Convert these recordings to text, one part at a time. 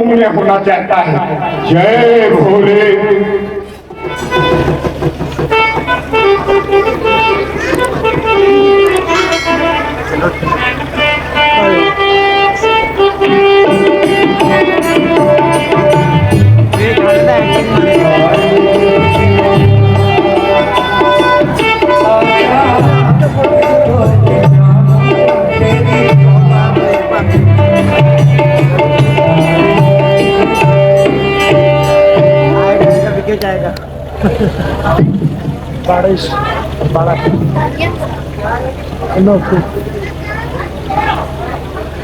कुंभ में होना चाहता है। जय भोले। जाएगा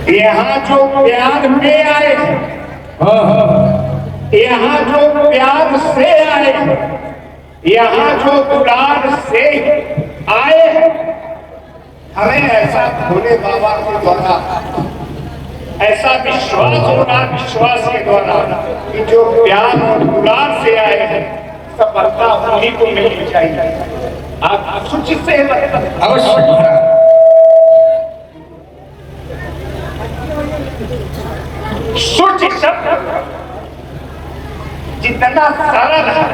यहाँ जो प्यार में आए, यहाँ जो प्यार से आए, यहाँ जो दुलार से आए, हमें ऐसा भोले बाबा के द्वारा ऐसा विश्वास होना, विश्वास के द्वारा कि जो प्यार और दुलार से आए हैं सफलता उन्हीं को मिलनी चाहिए। आप सूचित से अवश्य। सूचित शब्द जितना सरल है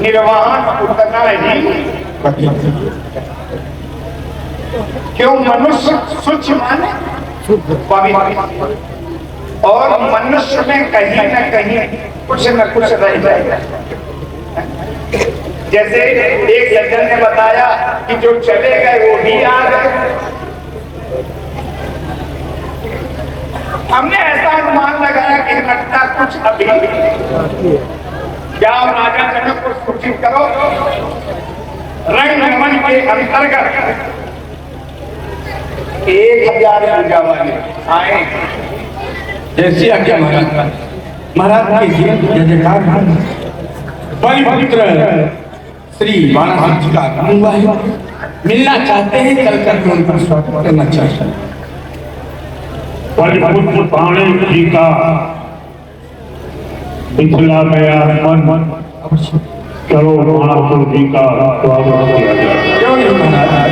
निर्वाहन उतना ही क्यों मनुष्य सूक्ष्म माने और मनुष्य में कहीं न कहीं कुछ न कुछ रह जाएगा। जैसे एक सज्जन ने बताया कि जो चले गए वो भी आ गए। हमने ऐसा अनुमान लगाया कि लगता कुछ अभी क्या राजा जनक को सूचित करो। रंगमंच के अंतर्गत 1000 पूजा वाले आए। जैसे आज्ञा महाराज। महाराज के जय जयकार। बलिपुत्र श्री बाणासुर जी का आगमन हुआ है, मिलना चाहते हैं, चल करके उनका स्वागत करना चाहते हैं। बलिपुत्र बाणे जी का पिछला गया मन चलो बाणासुर जी का स्वागत किया जाए।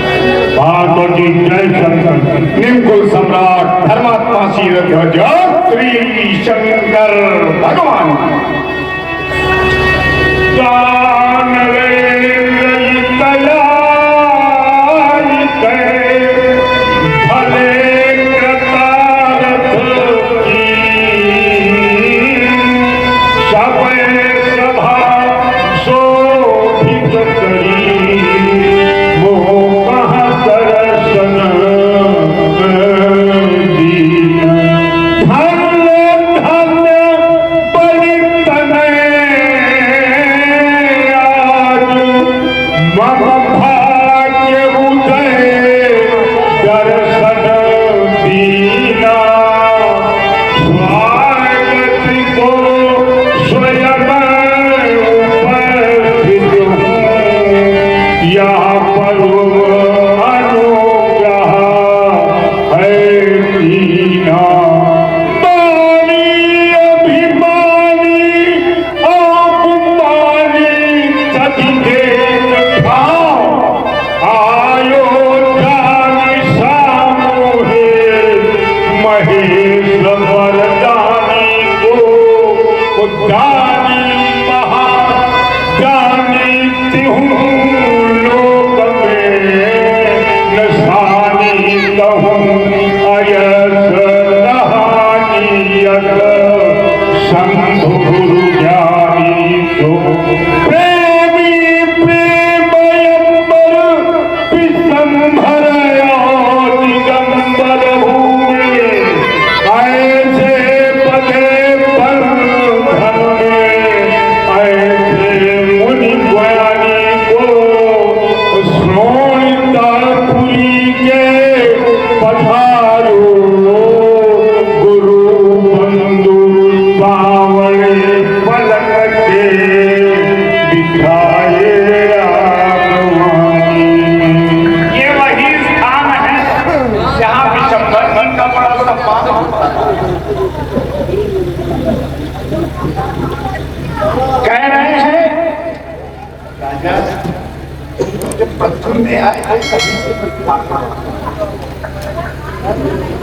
भागवत जी जय शंकर। निमकुल सम्राट धर्मात्मा शीरध्वज श्री शंकर भगवान।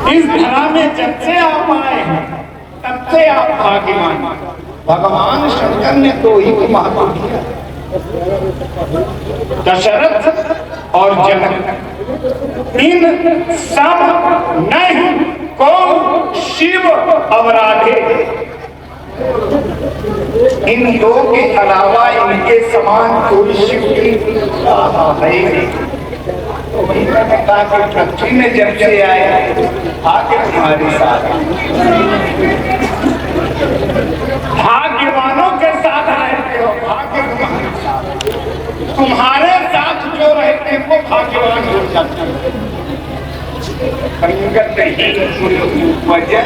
इस धरा में जब से आप आए हैं तब से आप भाग्यवान। भगवान शंकर ने तो ही महत्व दिया। दशरथ और जनक इन सब नहीं को शिव अवराधे, इन दो के अलावा इनके समान कोई शिव की है नहीं। पृथ्वी में जब से आए आके तुम्हारे साथ, भाग्यवानों के साथ रहते हो, भाग्य तुम्हारे साथ जो रहते हैं वो भाग्यवान हो जाते हैं। संगत ही गुण वजह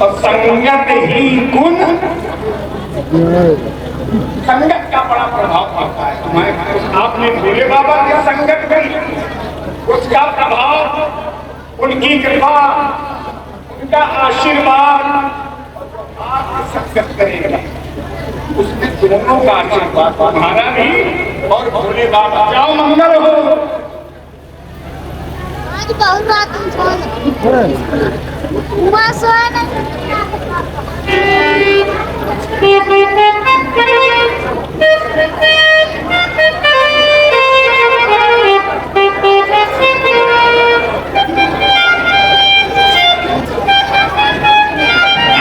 और संगत ही गुण, संगत का बड़ा प्रभाव पड़ता है। तुम्हें आपने भोले बाबा की संगत करी, उसका प्रभाव, उनकी कृपा, उनका आशीर्वाद आपकी संगत करेगा। उसमें दोनों का आशीर्वाद तुम्हारा भी और भोले बाबा। जाओ मंगल हो। आज बहुत रात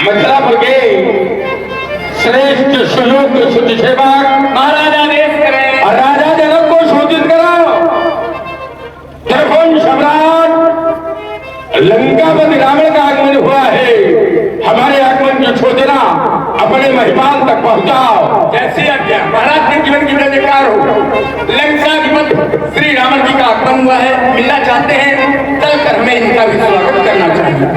मथुरापुर के श्रेष्ठ सुयोग शुद्ध सेवक महाराज आदेश करें और राजा जनक को सूचित करो। त्रिभुवन सम्राट लंकापति रावण का आगमन हुआ है। हमारे आगमन की सूचना अपने महिमान तक पहुंचाओ। जैसे आज्ञा। महाराज के जीवन की जयकार हो। लंकाधिपति श्री रावण जी का आगमन हुआ है, मिलना चाहते हैं, चलकर हमें इनका भी स्वागत करना चाहिए।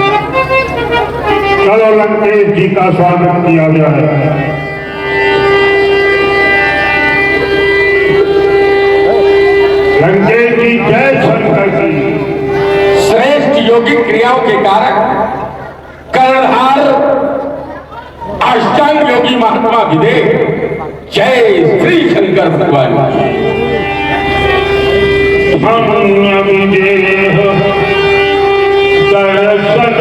चलो लंकेश जी का स्वागत किया गया है। लंकेश जी जय शंकर जी। श्रेष्ठ योगिक क्रियाओं के कारक कर्णधार अष्टांग योगी महात्मा विदेह जय श्री शंकर भगवान। हम विदेह दर्शन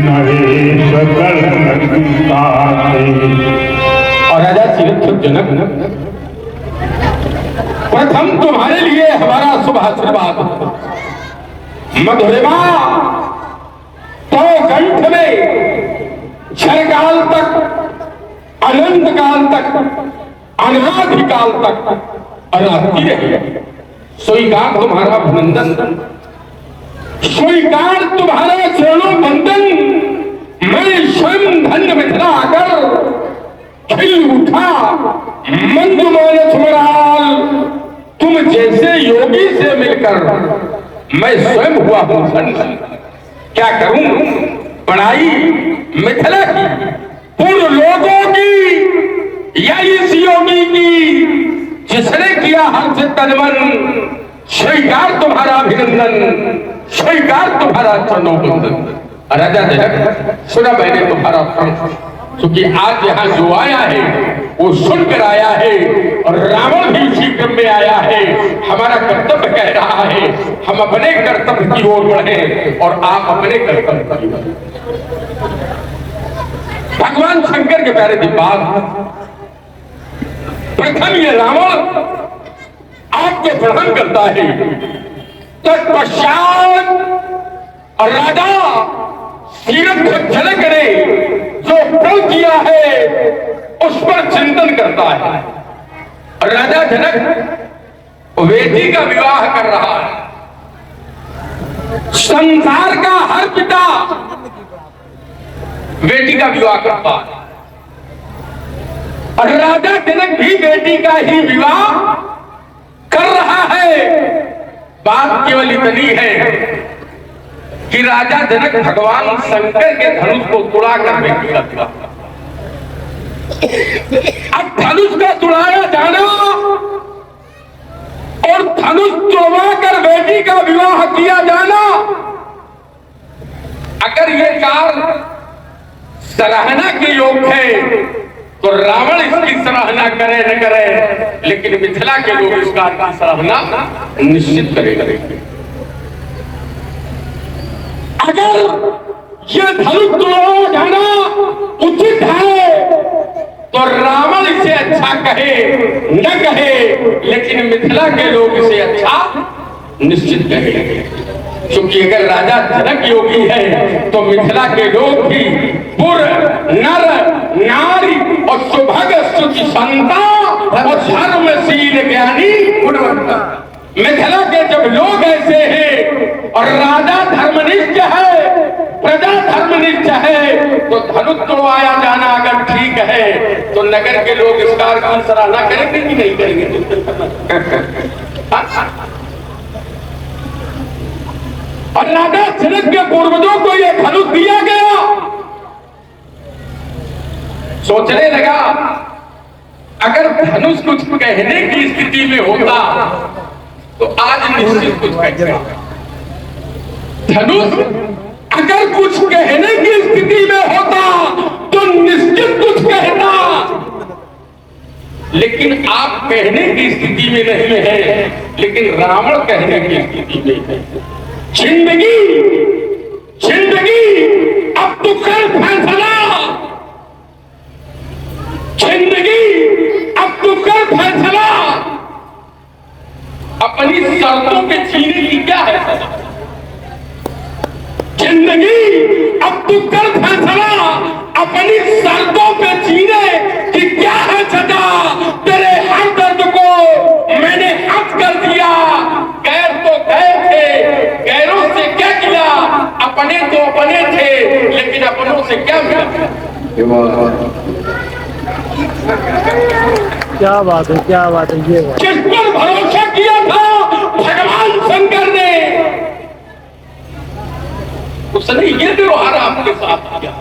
नरेश प्रथम तुम्हारे लिए हमारा शुभ आशीर्वाद। मधुरिमा तो कंठ में क्षणकाल तक, अनंत काल तक, अनादिकाल तक रहती रही। स्वीकार तुम्हारा अभिनंदन, स्वीकार तुम्हारा चरणों बंदन। मैं स्वयं धन्य मिथिला आकर खिल उठा मंद मानस मराल। तुम जैसे योगी से मिलकर मैं स्वयं हुआ हूं धन्य। क्या करूं बड़ाई मिथिला की, पूर्व लोगों की या इस योगी की जिसने किया हमसे तन मन। स्वीकार तुम्हारा अभिनंदन, स्वीकार तुम्हारा चरणों बंदन। राजा जनक सुना मैंने तुम्हारा प्रण, क्योंकि आज यहाँ जो आया है वो सुनकर आया है और रावण भी उसी क्रम में आया है। हमारा कर्तव्य कह रहा है हम अपने कर्तव्य की ओर बढ़े और आप अपने कर्तव्य की ओर। भगवान शंकर के प्यारे दीपाल, प्रथम ये रावण आपको प्रणाम करता है, तत्पश्चात राजा सीरत को जल करे जो प्रण किया है उस पर चिंतन करता है। राजा जनक बेटी का विवाह कर रहा है। संसार का हर पिता बेटी का विवाह करता है और राजा जनक भी बेटी का ही विवाह कर रहा है। बात केवल इतनी है कि राजा जनक भगवान शंकर के धनुष को तुड़ाकर बेटी का विवाह। अब धनुष का तुड़ाया जाना और धनुष तुड़वाकर बेटी का विवाह किया जाना, अगर ये कार्य सराहना के योग है तो रावण इसकी सराहना करे न करे, लेकिन मिथिला के लोग इस कार्य की सराहना निश्चित करेंगे। अगर ये धनुष तोड़ा जाना उचित है तो रावण इसे अच्छा कहे न कहे, लेकिन मिथिला के लोग इसे अच्छा निश्चित कहेंगे। क्योंकि अगर राजा जनक योगी है तो मिथिला के लोग भी पुर नर नारी और सुभग सुचि संता और धर्मशील ज्ञानी गुणवंता। मिथिला के जब लोग ऐसे हैं और राजा धर्मनिष्ठ है, प्रजा धर्मनिष्ठ है, तो धनुष तोड़वाया जाना अगर ठीक है तो नगर के लोग इस कार्य की सराहना करेंगे कि नहीं करेंगे? और राजा जनक के पूर्वजों को यह धनुष दिया गया। सोचने लगा अगर धनुष कुछ कहने की स्थिति में होता तो आज निश्चित कुछ कहता। धनुष अगर कुछ कहने की स्थिति में होता तो निश्चित कुछ कहता, लेकिन आप कहने की स्थिति में नहीं है, लेकिन रावण कहने की स्थिति में है। जिंदगी जिंदगी अब तो कर फैसला, जिंदगी अब तो कर फैसला। अपनी शर्तों पे जीने की क्या है सजा? जिंदगी अब तू कर फैसला, अपनी शर्तों पे जीने की क्या है सजा? तेरे हर दर्द को मैंने हद कर दिया। गैर तो गैर थे, गैरों से क्या किया? अपने तो अपने थे, लेकिन अपनों से क्या मिला? क्या बात है, क्या बात है। ये किस पर भरोसा किया था भगवान शंकर ने, उसने ये व्यवहार आपके साथ किया।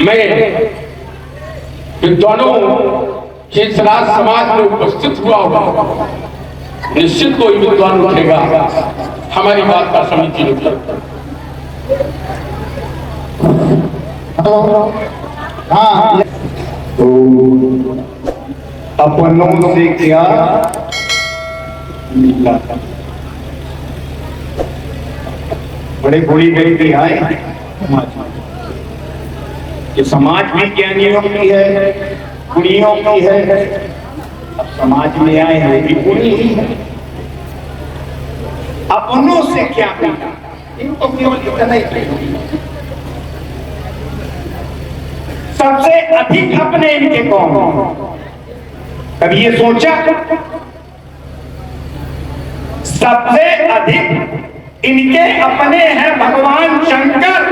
मैं विद्वानों शेषराज समाज में उपस्थित हुआ होगा, निश्चित कोई विद्वान उठेगा हमारी बात का समीचीन उत्तर। हाँ, तो अपनों से क्या बड़े बड़ी व्यक्ति आए, ये समाज में ज्ञानियों की है, गुणियों की है, अब समाज में आए हैं भी उन्हीं ही है। अपनों से क्या मिला, इनको केवल इतना ही चाहिए। सबसे अधिक अपने इनके कौन? कभी ये सोचा? सबसे अधिक इनके अपने हैं भगवान शंकर।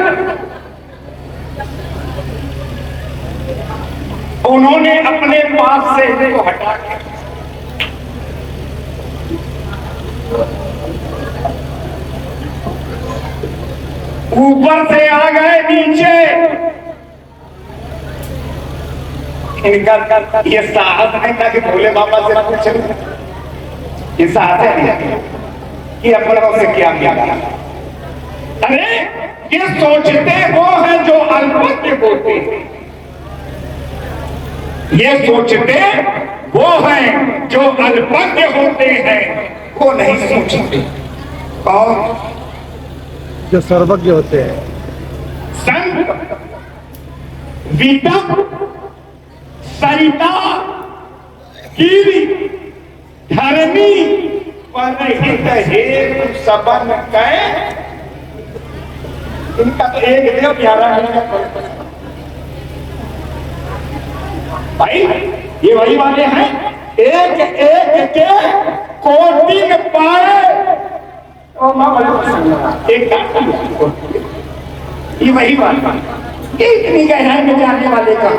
उन्होंने अपने पास से इनको हटा के ऊपर से आ गए नीचे। इनका ये साहस नहीं था कि भोले बाबा से पूछे, ये साहस है कि अपनों से क्या मिला। अरे ये सोचते वो हैं जो अल्पज्ञ होते हैं, ये सोचते वो हैं जो अल्पज्ञ होते हैं, वो नहीं सोचते। कौन? जो सर्वज्ञ होते हैं। संत, वितक, सरिता, गिरि, धरणी, परहित हेतु सबन कै। इनका तो एक देव प्यारा है भाई, ये वही वाले हैं एक एक के कोटिन पाए। एक ये वही बात, इतनी गहराई में जाने वाले का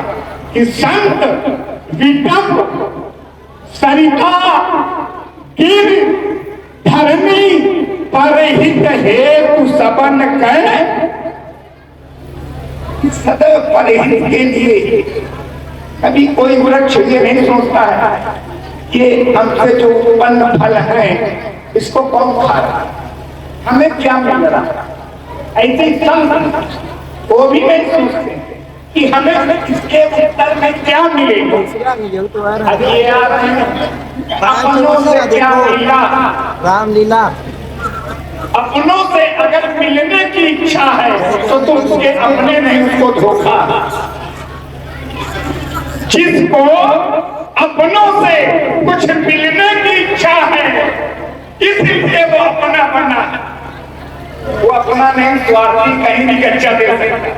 कि संत, वितक, सरिता, गिरि, धरणी, परहित हेतु सबन कै। सदैव परहित के लिए कभी कोई वृक्ष ये नहीं सोचता है ये हमसे जो उत्पन्न फल है इसको कौन खा रहा है, हमें क्या मिल रहा है। ऐसे संत वो भी नहीं सोचते कि हमें इसके उत्तर में क्या मिलेगा। अब ये आ रहे हैं अपनों से क्या मिला। रामलीला। अपनों से अगर मिलने की इच्छा है तो तुम उसके अपने नहीं, उसको धोखा। जिसको अपनों से कुछ मिलने की इच्छा है इसलिए वो अपना बना, वो अपना नहीं स्वार्थी कहीं भी कच्चा दे सकता,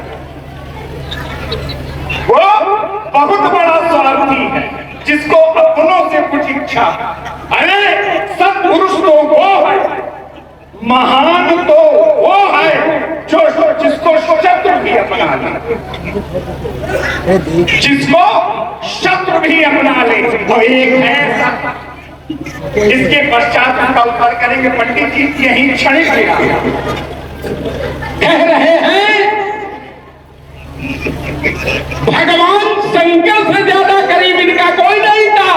वो बहुत बड़ा स्वार्थी है जिसको अपनों से कुछ इच्छा। अरे सत्पुरुष तो वो है, महान तो वो है जो जिसको शत्रु भी अपना ले, जिसको शत्रु भी अपना ले। तो एक है, इसके पश्चात हम उत्तर करेंगे। पंडित जी यही क्षणिक कह रहे हैं भगवान शंकर से ज्यादा करीब इनका कोई नहीं था,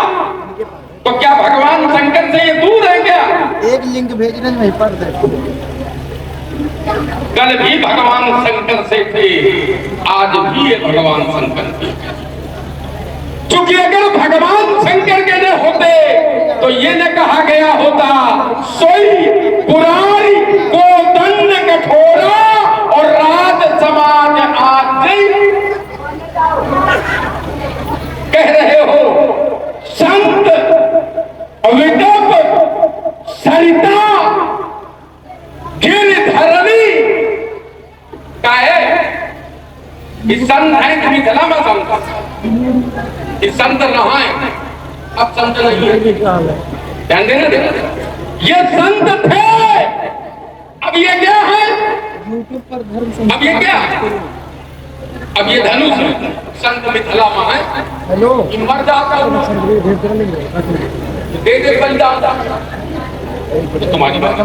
तो क्या भगवान शंकर से ये दूर है क्या? एक लिंक भेजने में पढ़ दे। कल भी भगवान शंकर से थे, आज भी ये भगवान शंकर थे। क्योंकि अगर भगवान शंकर के न होते तो ये न कहा गया होता सोई पुरारी को दंड कठोरा और राज समाज आज। कह रहे हो संत, वितक, सरिता, गिरधरणी का है। इस संत है कि मिथिला में संत, इस संत नहाए, अब संत नहीं है। ध्यान देना, ये संत थे, अब ये क्या है? अब ये क्या है? अब ये धनुष है। संत मिथिला में है, हेलो मर जाता दे दे बलिदान, तुम्हारी बात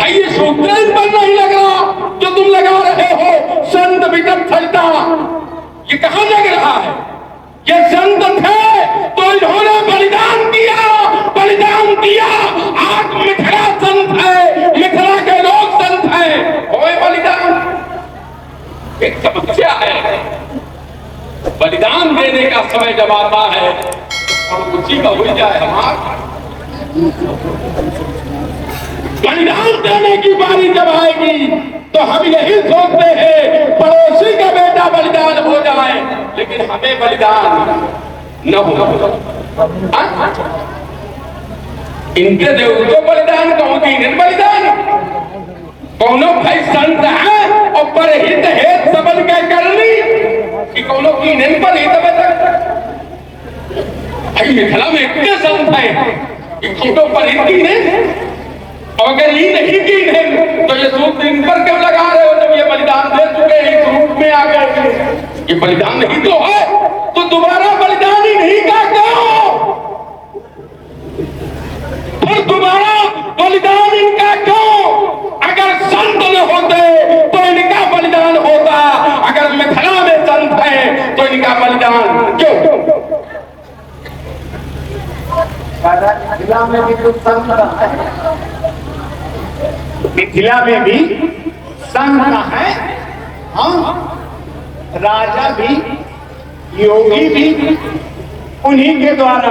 आइए सूत्र पर नहीं लग रहा जो तुम लगा रहे हो। संत विकट सरिता ये कहां लग रहा है? ये संत थे तो इन्होंने बलिदान दिया, बलिदान दिया। आज मिथिला संत है, मिथिला के लोग संत हैं, होए बलिदान। एक समस्या है, बलिदान देने का समय जब आता है और उसी का हो जाए हमारा बलिदान देने की बारी जब आएगी तो हम यही सोचते हैं पड़ोसी का बेटा बलिदान हो जाए, लेकिन हमें बलिदान न हो। इनके देव को बलिदान कहूँ कि इन्हें बलिदान कौनो भाई संत है और परहित हेत समझ के कर ली कि कौनो की इन्हें पर ही भाई मिथिला में इतने संत है कि कौनो परहित की नहीं, और अगर ये नहीं की नहीं तो ये सूत्र इन पर क्यों लगा रहे हो जब ये बलिदान दे चुके इस रूप में आ गए। ये बलिदान नहीं तो है तो दोबारा बलिदान ही नहीं का क्यों, फिर दोबारा बलिदान इनका क्यों। अगर संत न होते तो इनका बलिदान होता, अगर मिथिला में संत है तो इनका बलिदान क्यों। मिथिला में भी कुछ संत है, मिथिला में भी संत है। हाँ, राजा भी योगी भी उन्हीं के द्वारा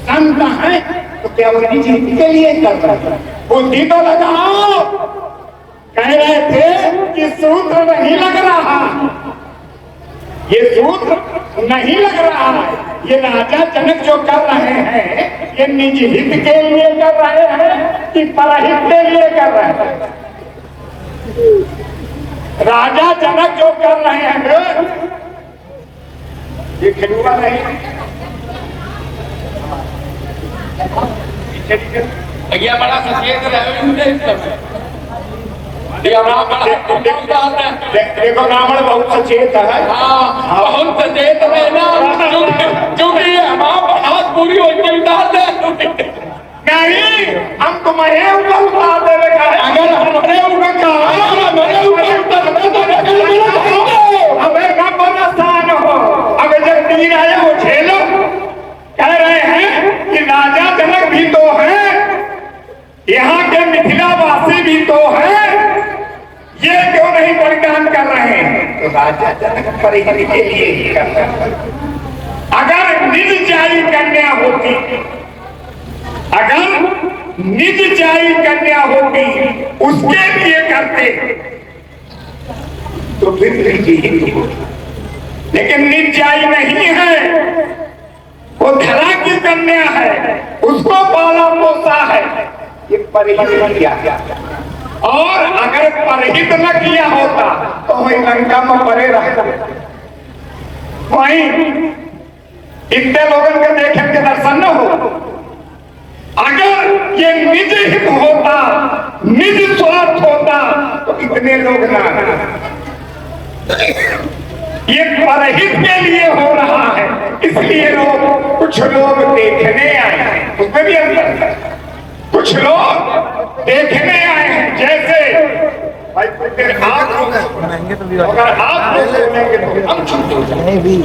संत है। तो क्या वो निज हित के लिए कर रहे हैं? बुद्धि तो लगाओ। कह रहे थे कि सूत्र नहीं लग रहा, ये सूत्र नहीं लग रहा है। ये राजा जनक जो कर रहे हैं ये निज हित के लिए कर रहे हैं कि परहित के लिए कर रहे हैं। राजा जनक जो कर रहे हैं ये खिलुआ नहीं, भैया बड़ा सचेत देखो ब्राह्मण बहुत सचेत है। हाँ बहुत सचेत है ना, क्योंकि हमारा हाथ पूरी होती उतार दे। नहीं, हम तुम्हें ऊपर उतार देवे का है। अगर हमने ऊपर कहा हमारे ऊपर उतर हमें कब बदस्तान हो। अब जब तीन आए वो झेलो। कह रहे हैं कि राजा जनक भी तो है, यहाँ के मिथिला वासी भी तो है, ये क्यों नहीं बलिदान कर रहे हैं। तो राजा जनक परिहित के लिए ही कर रहे हैं। अगर निज जाई कन्या होती, अगर निज जाई कन्या होती उसके लिए करते तो फिर निज होती, लेकिन निज जाई नहीं है, वो धरा की कन्या है, उसको पाला पोसा है, ये परिहित किया। और अगर परिहित न किया होता तो वही लंका में परे रहता। वहीं इतने लोगों के देखे के दर्शन न हो। अगर ये निज हित होता, निज स्वार्थ होता तो इतने लोग ना। ये परहित के लिए हो रहा है, इसलिए लोग कुछ लोग देखने आए हैं, उसमें भी अंतर है। कुछ लोग देखने आए हैं, जैसे भाई महंगे तो भी अगर आप सुनेंगे तो हम छूट हो जाएंगे। नहीं भी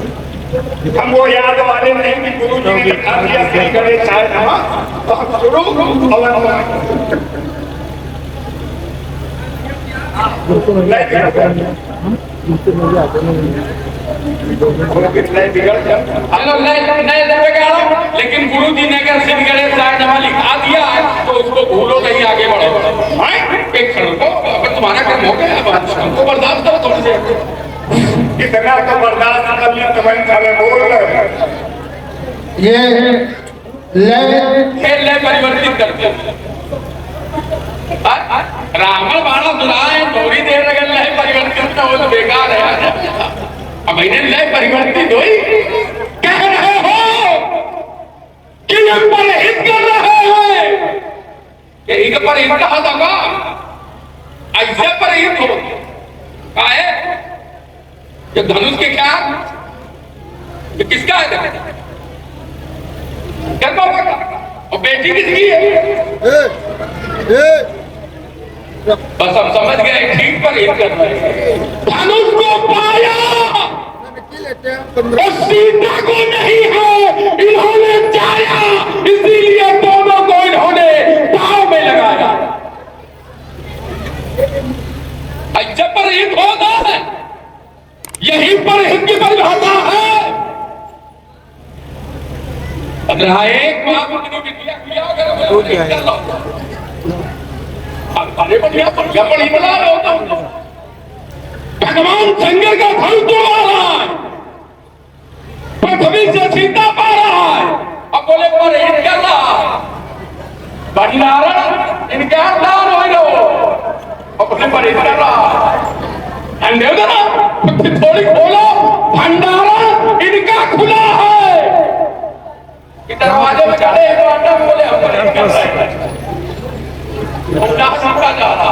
हम वो याद वाले नहीं कि गुरु जी ने लिखा दिया श्री गणेश आए नमः, तो हम शुरू लेकिन गुरु जी ने अगर श्री गणेश राजनामा लिखा दिया तो उसको भूलो नहीं, आगे बढ़ो। एक क्षण को अगर तुम्हारा काम हो गया अब हमको बर्दाश्त करो थोड़ी देर। इतना तो बर्दाश्त कर लिया तुम्हें चले बोल ये ले परिवर्तित करते रावण बाणा दुराए थोड़ी देर लगल है, परिवर्तित हो तो बेकार है। अब इन्हें ले परिवर्तित हुई, कह रहे हो कि ये परहित कर रहे हैं, यही का परहित कहा था। ऐसे परहित हो का है ये धनुष के क्या, ये किसका है, क्या और बेटी किसकी है। बस हम समझ गए, ठीक पर हित कर रहे हैं। धनुष को पाया और सीता को नहीं है, इन्होंने चाहा, इसीलिए दोनों को इन्होंने दांव में लगाया। ऐसे पर हित होता है, यही पर हित की परिभाषा है। अगर एक अरे बढ़िया बढ़िया बड़ी बना रहे होता। भगवान शंकर का धनुष तोड़ा रहा है, बोले पर हित कर रहा भंडारण इनका दान हो रहा और बोले पर हित कर रहा थोड़ी खोलो भंडारण इनका खुला है कि दरवाजे में चढ़े तो अंडा बोले हम पर हित कर रहे हैं जा रहा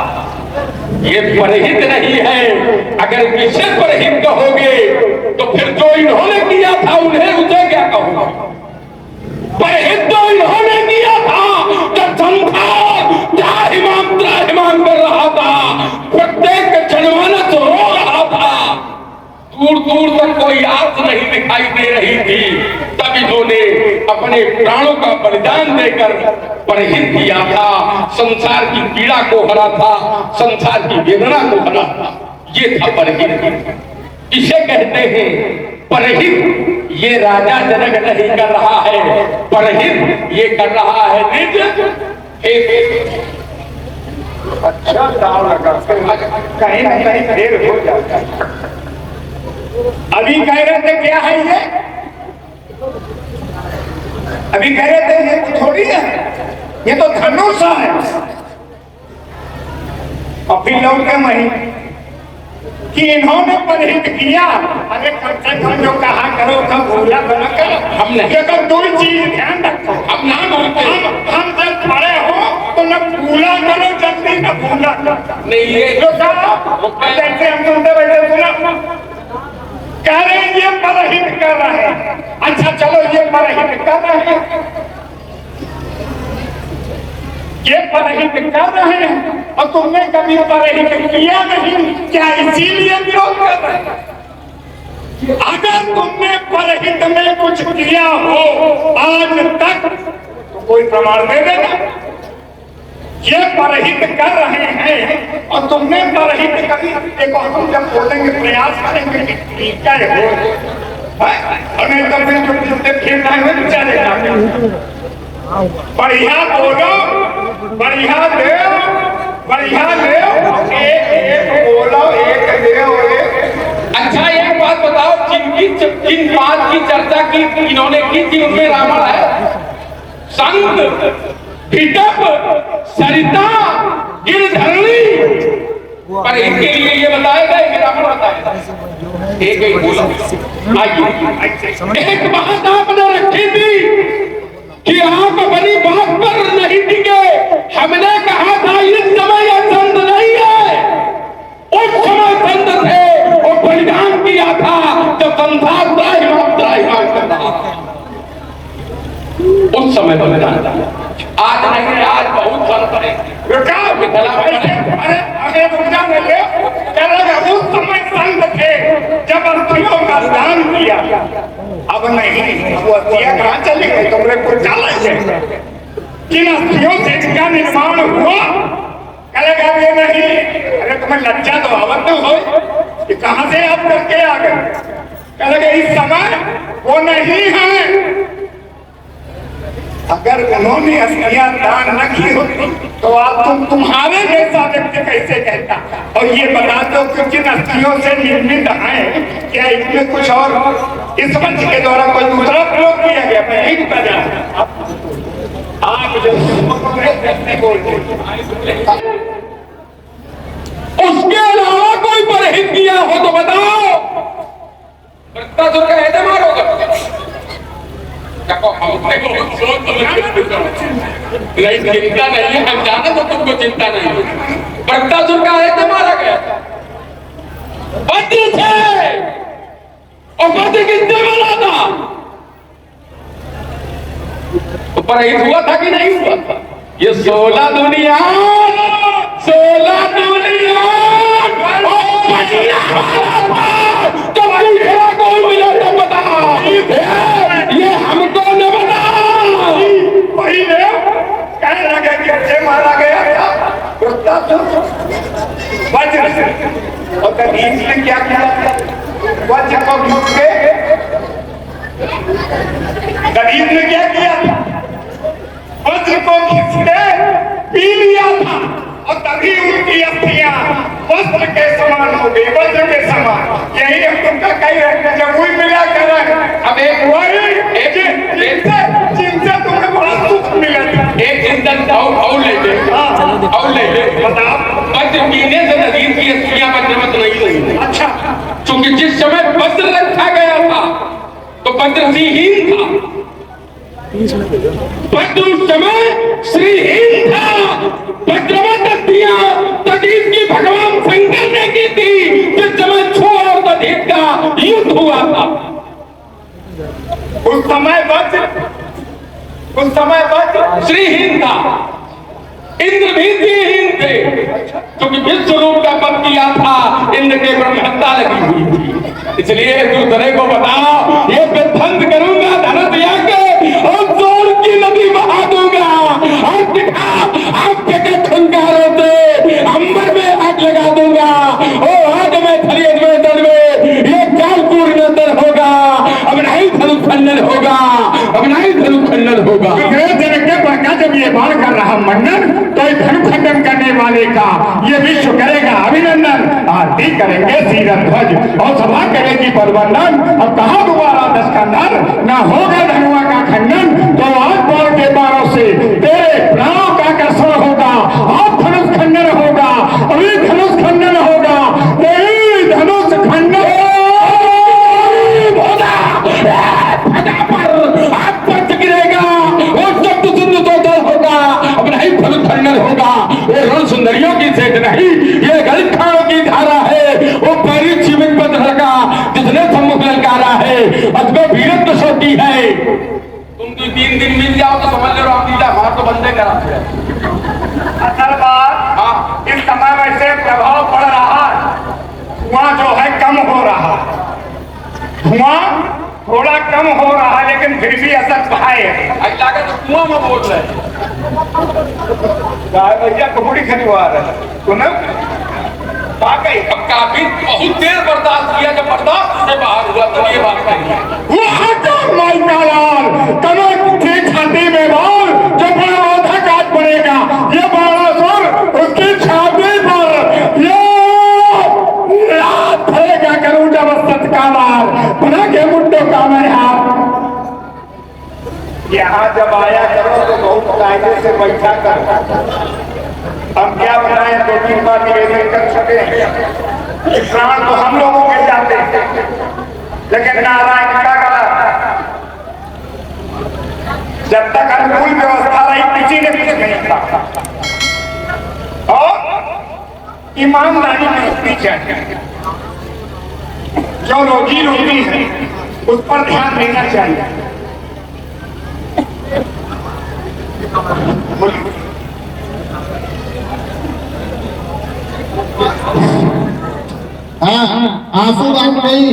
ये परहित नहीं है। अगर किसी परहित कहोगे तो फिर जो इन्होंने किया था उन्हें उसे क्या कहोगे? परहित तो इन्होंने किया था जब संसार त्राहिमाम कर रहा था, प्रत्येक जनमानस रो रहा था, दूर दूर तक कोई आस नहीं दिखाई दे रही थी, तब इन्होंने अपने प्राणों का बलिदान देकर परहित किया था, संसार की पीड़ा को हरा था, संसार की वेदना को हरा था। ये था परहित। इसे कहते हैं परहित। ये राजा जनक नहीं कर रहा है परहित, ये कर रहा है निज हित। अच्छा दाव लगा कहीं ना कहीं देर हो जाता है। अभी कह रहे थे क्या है ये? अभी कह रहे थे ये थोड़ी है, ये तो धनुष है। और फिर लौट के वही कि इन्होंने परहित किया। अरे कम से कम जो कहा करो कब भूला बना करो। हम नहीं कब दो चीज ध्यान रखो। हम ना बोलते हम जब खड़े हो तो न भूला करो जल्दी न भूला करो। नहीं ये जो कहा जैसे हम सुनते बैठे सुना कह रहे हैं ये परहित कर रहे हैं। अच्छा चलो ये परहित कर रहे हैं, ये परहित कर रहे हैं और तुमने कभी परहित किया नहीं, क्या इसीलिए विरोध कर रहे हैं? अगर तुमने परहित में कुछ किया हो आज तक तो कोई प्रमाण दे देना। ये परहित कर रहे हैं और तुमने परहित कभी देखो। हम जब बोलेंगे प्रयास करेंगे कि ठीक है और नहीं तो फिर जो फिर रहे हुए बेचारे बढ़िया बोलो, बढ़िया दे, बढ़िया दे, एक बोलो, एक दे। अच्छा एक बात बताओ, जिन बात की चर्चा की इन्होंने की थी उनमें रावण है, संत, भिटप, सरिता, गिरधरणी, पर इनके लिए ये बताया गया कि रावण बताया एक ही बोला। आइए एक बात आपने रखी थी कि आप अपनी बात पर नहीं टिके। हमने कहा था इस समय यह संत नहीं है, उस समय संत थे और बलिदान किया था जब संसार त्राहिमाम कर रहा था, उस समय बलिदान था। आज नहीं, आज बहुत संत है। अरे उस समय संत थे जब अस्थियों का दान किया। अब नहीं, वो अस्थियां कहाँ चली गई? तुमने कुछ डाला है किन अस्थियों से इनका निर्माण हुआ? कहेगा ये नहीं। अरे तुम्हें लज्जा तो आवत तो हो कि कहां से आप करके आ गए? कहेगा इस समय वो नहीं है। अगर उन्होंने अस्थियां दान न की होती तो आप तुम्हारे जैसा व्यक्ति कैसे कहता? और ये बता दो कि किन अस्थियों से निर्मित हैं, क्या इसमें कुछ और इस वंश के द्वारा कोई दूसरा प्रयोग किया गया? मैं यही बता रहा आप जो उसके अलावा कोई परहित किया हो तो बताओ। वृत्तासुर का ऐसे मारोगा नहीं, चिंता नहीं है, हम जाने तो तुमको चिंता नहीं है। वृत्तासुर का ऐसे मारा गया था वज्र से, और वज्र किसने मारा था? परहित हुआ था कि नहीं हुआ था? ये 16 दुनिया 16 दुनिया तो कौन मिला तो बता, ये हमको न बता। पहले कहने लगे कि अच्छे मारा गया था वज्र से, और कदीम ने क्या किया? वज्र को घुस के कदीम ने क्या किया? वज्र को खींच के पी लिया था और तभी उनकी अस्थियां वस्त्र के समान हो गई, वज्र के समान। यही हम तुमका कह रहे हैं जब वही मिला कर रहे हैं। अब एक जिनसे भद्रहीन था, भद्र उस समय श्रीहीन था। भद्रवत नदियां तटीर की भगवान शंकर ने की थी, जिस समय छोर और दधिक का युद्ध हुआ था। उस समय वज्र श्रीहीन था, इंद्र भी श्रीहीन थे, क्योंकि विश्वरूप का पद किया था, इंद्र के ब्रह्महत्या लगी हुई थी। इसलिए दूसरे को बताओ, ये विध्वंस करूंगा धनुष याके और जोर की नदी बहा दूंगा और दिखा आपके के खंगारों से अंबर में आग लगा दूंगा। ओ आज मैं थलियत में दल में ये कालकूर नंदन होगा, अब नहीं धनुष खंडन होगा, अब नहीं धनुष खंडन होगा। जब ये बात कर रहा मंडन, तो धनु खंडन करने वाले का ये विश्व करेगा अभिनंदन, आरती करेंगे सीरत ध्वज और सभा करेगी परवंदन। अब कहा दोबारा 10 खंडन न होगा धनुआ का खंडन, तो आज बार के बारों से तेरे प्राणों का कसर होगा। अब धनुष खंडन होगा, अभी धनुष खंडन होगा, तेरी धनुष खंडन होगा। वो रण सुंदरियों की सेठ नहीं, ये गलत खानों की धारा है। वो पैरी जीवित पद लगा जिसने सम्मुख ललकारा है, अजबे वीरत्व सोटी है। तुम 2-3 दिन मिल जाओ तो समझ लो आप दीदा मार तो बंदे करा। असल बात, हाँ, इस समय वैसे प्रभाव पड़ रहा है, धुआं जो है कम हो रहा, धुआं थोड़ा कम हो रहा, लेकिन फिर भी असर है। लागत कुआं में बोल रहे भैया कुकड़ी खरीदवा रहे वाकई। अब काफी बहुत देर बर्दाश्त किया, जब बर्दाश्त से बाहर हुआ तो ये बात कही कमर के छाती में बाल जो बड़ा औधा काट पड़ेगा, ये बड़ा सुर उसकी छाती पर ये रात फैलेगा गरुड़ अवस्थित का मार बना के मुड्डों का मैं हाथ। यहाँ जब आया करो तो बहुत कायदे से बैठा कर। हम क्या बनाए, 2-3 बार निवेदन कर चुके हैं। प्राण तो हम लोगों के जाते हैं, लेकिन नारायण का करा जब तक अनुकूल व्यवस्था रही किसी ने कुछ नहीं कहा। और ईमानदारी में चाहिए, जो रोजी रोटी है उस पर ध्यान देना चाहिए। हाँ, आंसू बात नहीं,